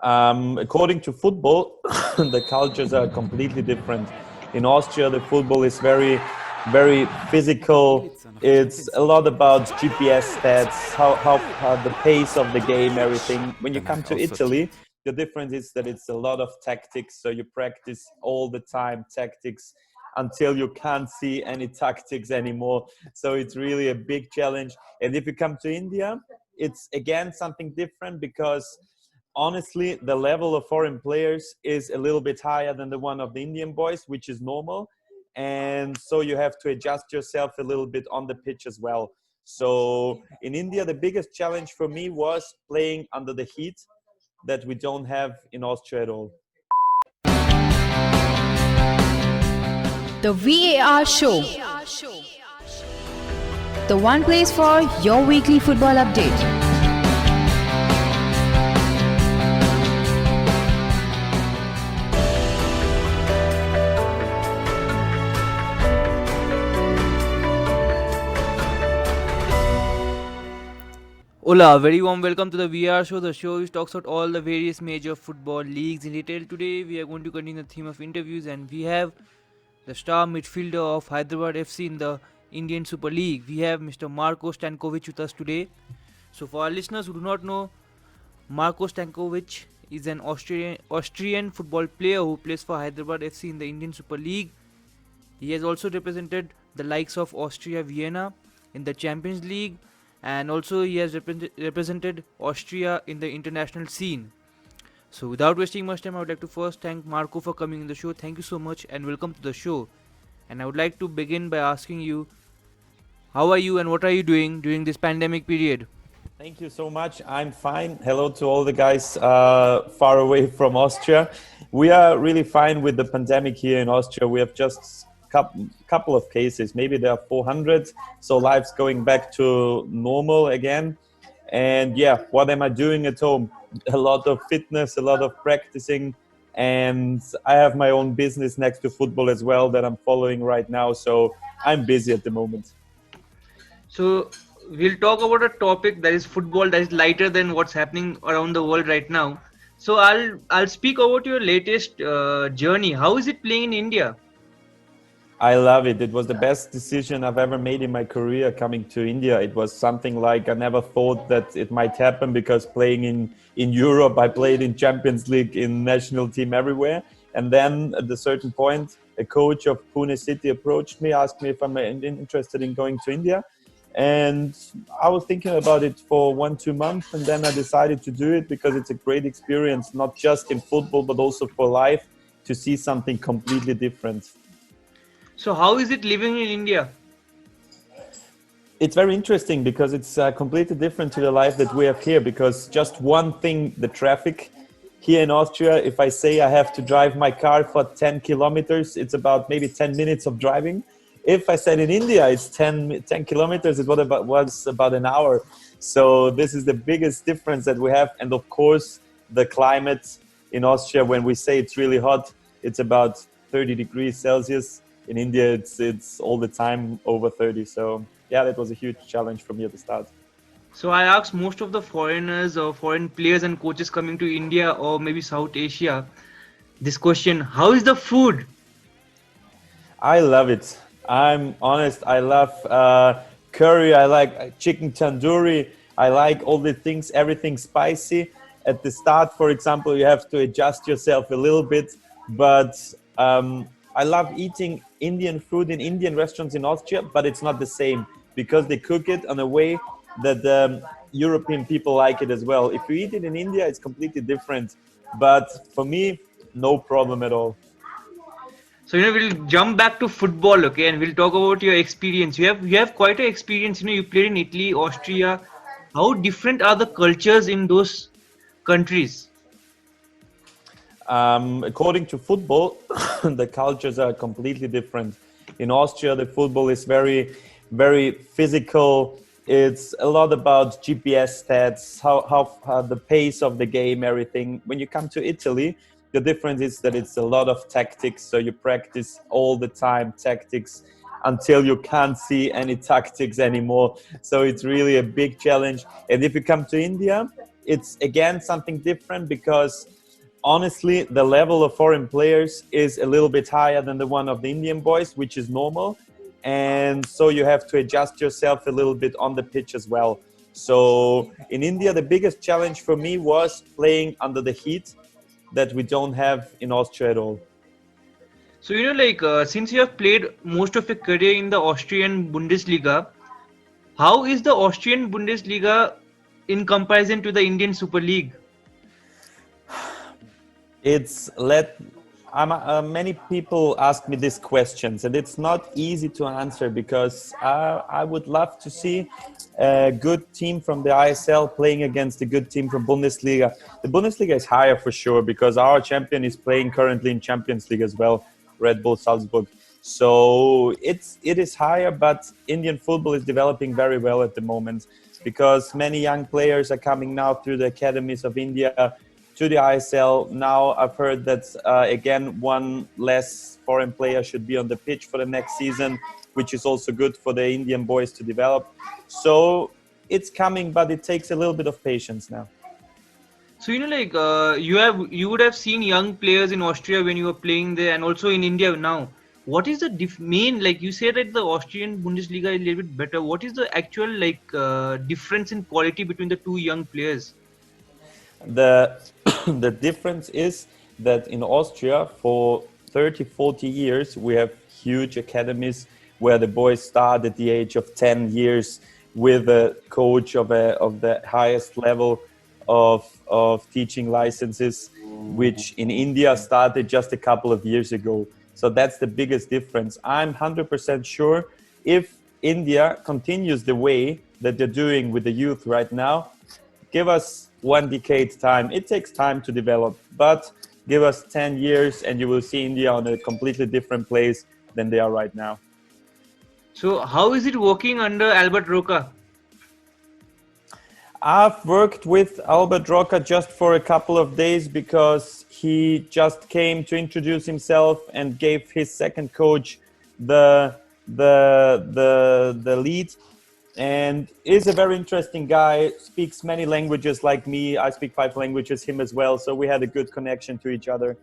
According to football, the cultures are completely different. In Austria, the football is very, very physical. It's a lot about GPS stats, how the pace of the game, everything. When you come to Italy, the difference is that it's a lot of tactics. So you practice all the time tactics until you can't see any tactics anymore. So it's really a big challenge. And if you come to India, it's again something different because honestly, the level of foreign players is a little bit higher than the one of the Indian boys, which is normal. And so you have to adjust yourself a little bit on the pitch as well. So in India, the biggest challenge for me was playing under the heat that we don't have in Austria at all. The VAR Show. The one place for your weekly football update. Hola, very warm welcome to the VR show, the show which talks about all the various major football leagues in detail. Today we are going to continue the theme of interviews and we have the star midfielder of Hyderabad FC in the Indian Super League. We have Mr. Marko Stankovic with us today. So for our listeners who do not know, Marko Stankovic is an Austrian football player who plays for Hyderabad FC in the Indian Super League. He has also represented the likes of Austria Vienna in the Champions League. And also he has represented Austria in the international scene. So without wasting much time, I would like to first thank Marko for coming in the show. Thank you so much and welcome to the show. And I would like to begin by asking you, how are you and what are you doing during this pandemic period? Thank you so much. I'm fine. Hello to all the guys far away from Austria. We are really fine with the pandemic here in Austria. We have just couple of cases, maybe there are 400, so life's going back to normal again. And yeah, what am I doing at home? A lot of fitness, a lot of practicing, and I have my own business next to football as well that I'm following right now, so I'm busy at the moment. So we'll talk about a topic that is football, that is lighter than what's happening around the world right now. So I'll speak about your latest journey. How is it playing in India? I love it. It was the best decision I've ever made in my career coming to India. It was something like I never thought that it might happen because playing in Europe, I played in Champions League, in national team everywhere. And then at a certain point, a coach of Pune City approached me, asked me if I'm interested in going to India. And I was thinking about it for 1-2 months. And then I decided to do it because it's a great experience, not just in football, but also for life, to see something completely different. So how is it living in India? It's very interesting because it's completely different to the life that we have here, because just one thing, the traffic here in Austria, if I say I have to drive my car for 10 kilometers, it's about maybe 10 minutes of driving. If I said in India it's 10 kilometers, it was about an hour. So this is the biggest difference that we have. And of course, the climate in Austria, when we say it's really hot, it's about 30 degrees Celsius. In India, it's all the time over 30. So yeah, that was a huge challenge for me at the start. So I asked most of the foreigners or foreign players and coaches coming to India or maybe South Asia this question: how is the food? I love it. I'm honest. I love curry. I like chicken tandoori. I like all the things, everything spicy. At the start, for example, you have to adjust yourself a little bit, but I love eating Indian food in Indian restaurants in Austria, but it's not the same because they cook it in a way that European people like it as well. If you eat it in India, it's completely different. But for me, no problem at all. So we'll jump back to football, okay, and we'll talk about your experience. You have quite an experience. You played in Italy, Austria. How different are the cultures in those countries? According to football, the cultures are completely different. In Austria, the football is very, very physical. It's a lot about GPS stats, how the pace of the game, everything. When you come to Italy, the difference is that it's a lot of tactics. So you practice all the time tactics until you can't see any tactics anymore. So it's really a big challenge. And if you come to India, it's again something different because honestly, the level of foreign players is a little bit higher than the one of the Indian boys, which is normal. And so you have to adjust yourself a little bit on the pitch as well. So in India, the biggest challenge for me was playing under the heat that we don't have in Austria at all. So, since you have played most of your career in the Austrian Bundesliga, how is the Austrian Bundesliga in comparison to the Indian Super League? Many people ask me these questions, and it's not easy to answer because I would love to see a good team from the ISL playing against a good team from Bundesliga. The Bundesliga is higher for sure because our champion is playing currently in Champions League as well, Red Bull Salzburg. So it is higher, but Indian football is developing very well at the moment because many young players are coming now through the academies of India to the ISL. Now I've heard that again one less foreign player should be on the pitch for the next season, which is also good for the Indian boys to develop. So it's coming, but it takes a little bit of patience now. So you would have seen young players in Austria when you were playing there, and also in India now. What is the main, like you said that the Austrian Bundesliga is a little bit better. What is the actual difference in quality between the two young players? The difference is that in Austria for 30-40 years we have huge academies where the boys start at the age of 10 years with a coach of the highest level of teaching licenses, which in India started just a couple of years ago. So that's the biggest difference. I'm 100% sure if India continues the way that they're doing with the youth right now, give us 1 decade time. It takes time to develop, but give us 10 years and you will see India on a completely different place than they are right now. So how is it working under Albert Rocca? I've worked with Albert Rocca just for a couple of days because he just came to introduce himself and gave his second coach the lead. And is a very interesting guy, speaks many languages like me. I speak 5 languages, him as well. So we had a good connection to each other.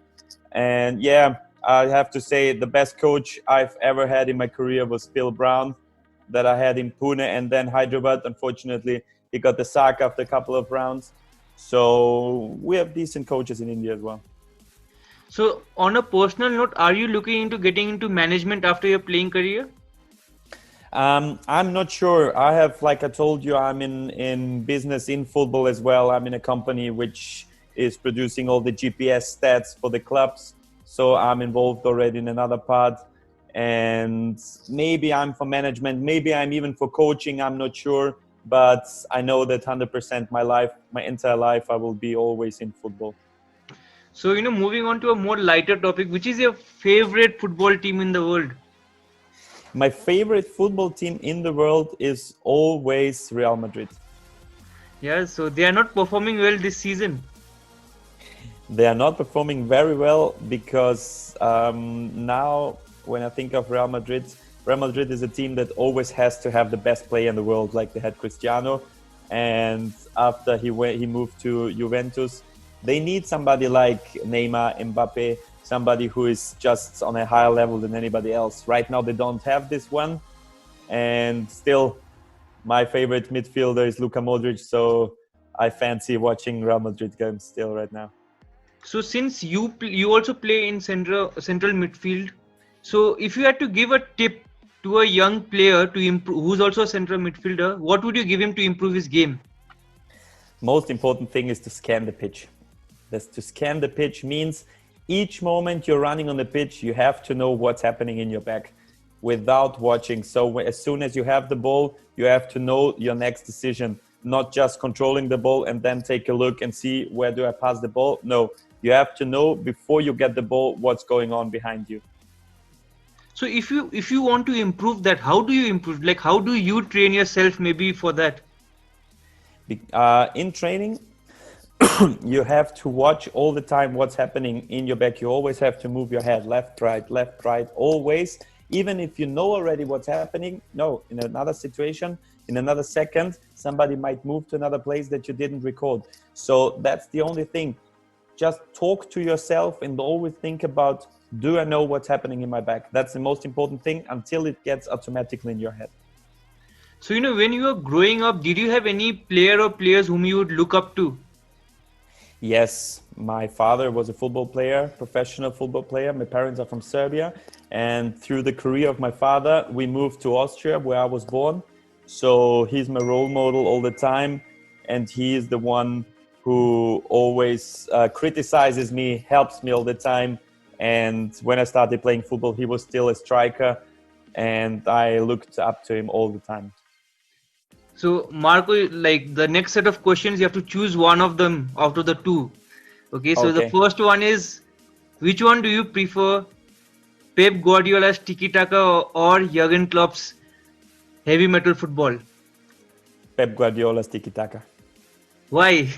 And yeah, I have to say the best coach I've ever had in my career was Phil Brown that I had in Pune and then Hyderabad. Unfortunately, he got the sack after a couple of rounds. So we have decent coaches in India as well. So on a personal note, are you looking into getting into management after your playing career? I'm not sure. I have, like I told you, I'm in business in football as well. I'm in a company which is producing all the GPS stats for the clubs. So I'm involved already in another part. And maybe I'm for management, maybe I'm even for coaching, I'm not sure. But I know that 100% my entire life, I will be always in football. So, moving on to a more lighter topic, which is your favorite football team in the world? My favorite football team in the world is always Real Madrid. Yeah, so they are not performing well this season. They are not performing very well because now when I think of Real Madrid is a team that always has to have the best player in the world, like they had Cristiano. And after he moved to Juventus, they need somebody like Neymar, Mbappe, somebody who is just on a higher level than anybody else. Right now, they don't have this one. And still, my favorite midfielder is Luka Modric. So I fancy watching Real Madrid games still right now. So since you also play in central midfield, so if you had to give a tip to a young player to improve, who's also a central midfielder, what would you give him to improve his game? Most important thing is to scan the pitch. To scan the pitch means each moment you're running on the pitch, you have to know what's happening in your back without watching. So as soon as you have the ball, you have to know your next decision, not just controlling the ball and then take a look and see where do I pass the ball. No, you have to know before you get the ball what's going on behind you. So if you want to improve that, how do you improve? Like, how do you train yourself maybe for that? In training, you have to watch all the time what's happening in your back. You always have to move your head left, right, always. Even if you know already what's happening, no, in another situation, in another second, somebody might move to another place that you didn't record. So that's the only thing. Just talk to yourself and always think about, do I know what's happening in my back? That's the most important thing until it gets automatically in your head. So, when you were growing up, did you have any player or players whom you would look up to? Yes, my father was a football player, professional football player. My parents are from Serbia. And through the career of my father, we moved to Austria, where I was born. So he's my role model all the time. And he is the one who always criticizes me, helps me all the time. And when I started playing football, he was still a striker. And I looked up to him all the time. So, Marko, like the next set of questions, you have to choose one of them out of the two. Okay, so the first one is, which one do you prefer? Pep Guardiola's tiki-taka or Jurgen Klopp's heavy metal football? Pep Guardiola's tiki-taka. Why?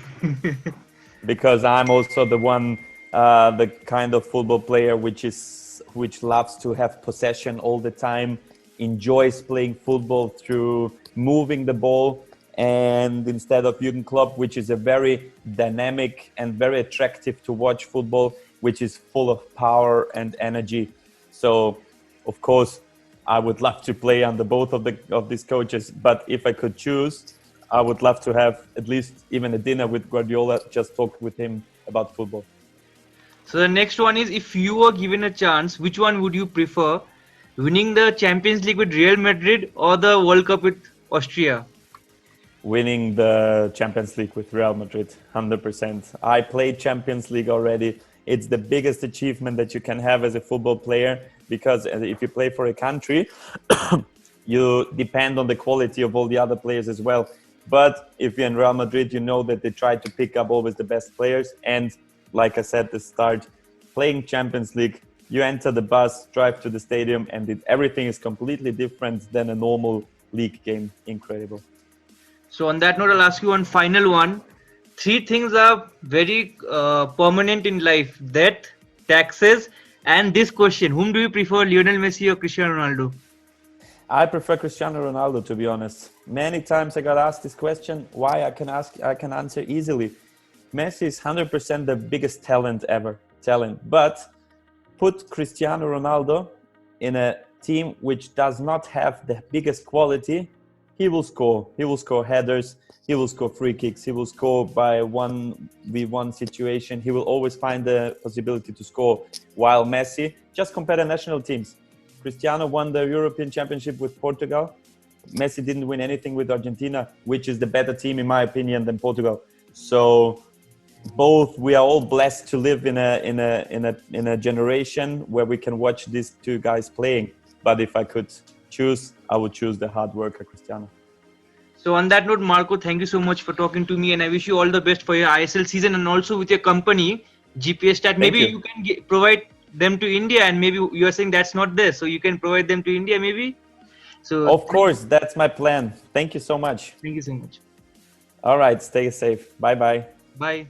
Because I'm also the kind of football player which loves to have possession all the time, enjoys playing football through moving the ball, and instead of Jurgen Klopp, which is a very dynamic and very attractive to watch football, which is full of power and energy. So, of course, I would love to play under both of these coaches. But if I could choose, I would love to have at least even a dinner with Guardiola, just talk with him about football. So the next one is, if you were given a chance, which one would you prefer? Winning the Champions League with Real Madrid or the World Cup with Austria? Winning the Champions League with Real Madrid, 100%. I played Champions League already. It's the biggest achievement that you can have as a football player, because if you play for a country, you depend on the quality of all the other players as well. But if you're in Real Madrid, you know that they try to pick up always the best players. And like I said at the start, playing Champions League, you enter the bus, drive to the stadium, and everything is completely different than a normal league game. Incredible. So on that note, I'll ask you one final one. 3 things are very permanent in life: death, taxes, and this question: whom do you prefer, Lionel Messi or Cristiano Ronaldo? I prefer Cristiano Ronaldo, to be honest. Many times I got asked this question. Why? I can answer easily. Messi is 100% the biggest talent ever. But put Cristiano Ronaldo in a team which does not have the biggest quality, he will score. He will score headers. He will score free kicks. He will score by 1v1 situation. He will always find the possibility to score. While Messi, just compare the national teams. Cristiano won the European Championship with Portugal. Messi didn't win anything with Argentina, which is the better team, in my opinion, than Portugal. So we are all blessed to live in a generation where we can watch these two guys playing. But if I could choose, I would choose the hard worker Cristiano. So on that note, Marko, thank you so much for talking to me, and I wish you all the best for your ISL season, and also with your company, GPS Stat. Maybe you can provide them to India, and maybe you are saying that's not there, so you can provide them to India maybe. So of course, that's my plan. Thank you so much. Thank you so much. All right, stay safe. Bye-bye. Bye.